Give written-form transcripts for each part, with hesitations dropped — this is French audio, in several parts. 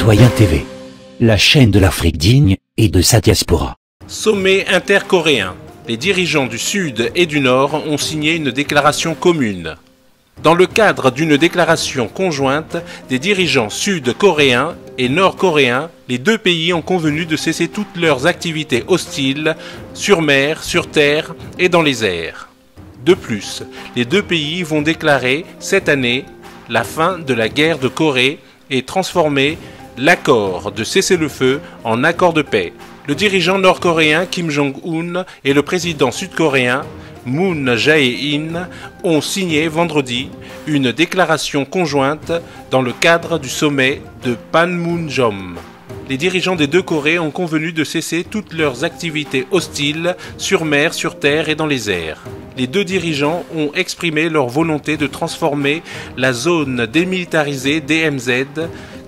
Citoyen TV, la chaîne de l'Afrique digne et de sa diaspora. Sommet intercoréen. Les dirigeants du Sud et du Nord ont signé une déclaration commune. Dans le cadre d'une déclaration conjointe des dirigeants sud-coréens et nord-coréens, les deux pays ont convenu de cesser toutes leurs activités hostiles sur mer, sur terre et dans les airs. De plus, les deux pays vont déclarer cette année la fin de la guerre de Corée et transformer l'accord de cessez-le-feu en accord de paix. Le dirigeant nord-coréen Kim Jong-un et le président sud-coréen Moon Jae-in ont signé vendredi une déclaration conjointe dans le cadre du sommet de Panmunjom. Les dirigeants des deux Corées ont convenu de cesser toutes leurs activités hostiles sur mer, sur terre et dans les airs. Les deux dirigeants ont exprimé leur volonté de transformer la zone démilitarisée DMZ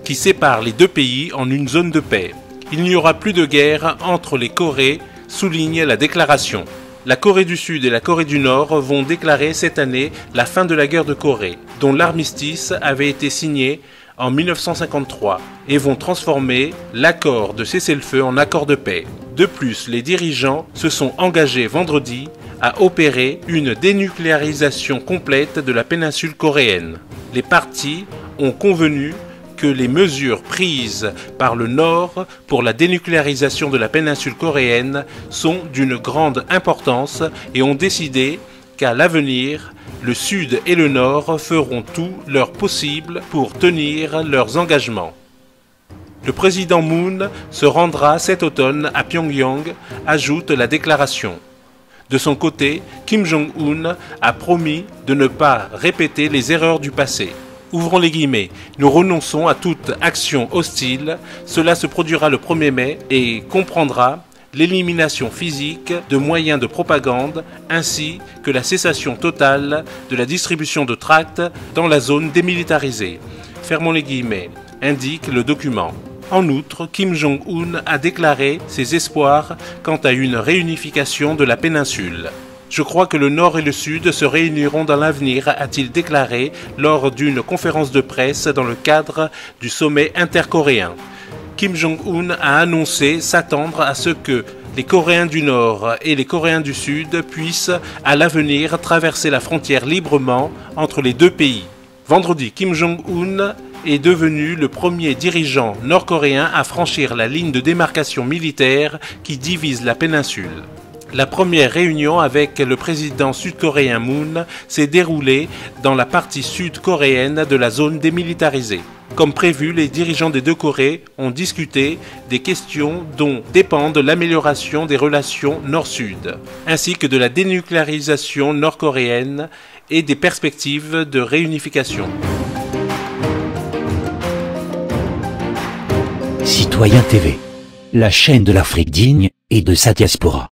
qui sépare les deux pays en une zone de paix. Il n'y aura plus de guerre entre les Corées, souligne la déclaration. La Corée du Sud et la Corée du Nord vont déclarer cette année la fin de la guerre de Corée, dont l'armistice avait été signé en 1953, et vont transformer l'accord de cessez-le-feu en accord de paix. De plus, les dirigeants se sont engagés vendredi à opérer une dénucléarisation complète de la péninsule coréenne. Les parties ont convenu que les mesures prises par le Nord pour la dénucléarisation de la péninsule coréenne sont d'une grande importance et ont décidé qu'à l'avenir, le Sud et le Nord feront tout leur possible pour tenir leurs engagements. Le président Moon se rendra cet automne à Pyongyang, ajoute la déclaration. De son côté, Kim Jong-un a promis de ne pas répéter les erreurs du passé. Ouvrons les guillemets, nous renonçons à toute action hostile, cela se produira le 1er mai et comprendra l'élimination physique de moyens de propagande ainsi que la cessation totale de la distribution de tracts dans la zone démilitarisée. Fermons les guillemets, indique le document. En outre, Kim Jong-un a déclaré ses espoirs quant à une réunification de la péninsule. Je crois que le Nord et le Sud se réuniront dans l'avenir, a-t-il déclaré lors d'une conférence de presse dans le cadre du sommet intercoréen. Kim Jong-un a annoncé s'attendre à ce que les Coréens du Nord et les Coréens du Sud puissent à l'avenir traverser la frontière librement entre les deux pays. Vendredi, Kim Jong-un est devenu le premier dirigeant nord-coréen à franchir la ligne de démarcation militaire qui divise la péninsule. La première réunion avec le président sud-coréen Moon s'est déroulée dans la partie sud-coréenne de la zone démilitarisée. Comme prévu, les dirigeants des deux Corées ont discuté des questions dont dépendent l'amélioration des relations nord-sud, ainsi que de la dénucléarisation nord-coréenne et des perspectives de réunification. Citoyen TV, la chaîne de l'Afrique digne et de sa diaspora.